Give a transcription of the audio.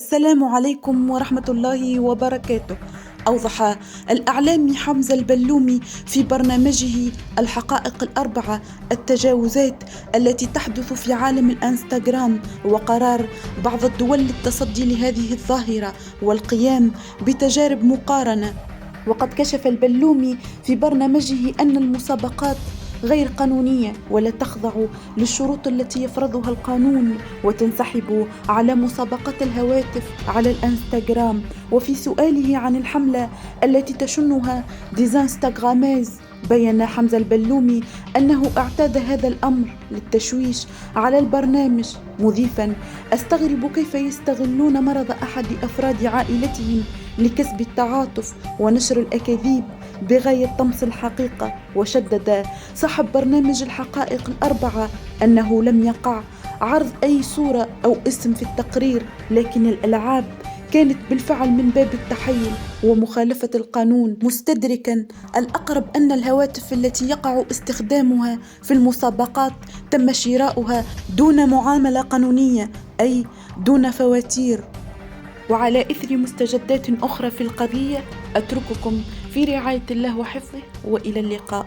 السلام عليكم ورحمة الله وبركاته. أوضح الإعلامي حمزة البلومي في برنامجه الحقائق الأربعة التجاوزات التي تحدث في عالم الإنستغرام وقرار بعض الدول للتصدي لهذه الظاهرة والقيام بتجارب مقارنة. وقد كشف البلومي في برنامجه أن المسابقات غير قانونية ولا تخضع للشروط التي يفرضها القانون وتنسحب على مسابقة الهواتف على الانستغرام. وفي سؤاله عن الحملة التي تشنها ديزانستغراميز، بيّن حمزة البلومي أنه اعتاد هذا الأمر للتشويش على البرنامج، مضيفاً: أستغرب كيف يستغلون مرض أحد أفراد عائلتهم لكسب التعاطف ونشر الأكاذيب بغاية طمس الحقيقة. وشدد صاحب برنامج الحقائق الأربعة أنه لم يقع عرض أي صورة أو اسم في التقرير، لكن الألعاب كانت بالفعل من باب التحيل ومخالفة القانون، مستدركا الأقرب أن الهواتف التي يقع استخدامها في المسابقات تم شراؤها دون معاملة قانونية، أي دون فواتير. وعلى إثر مستجدات أخرى في القضية أترككم في رعاية الله وحفظه، وإلى اللقاء.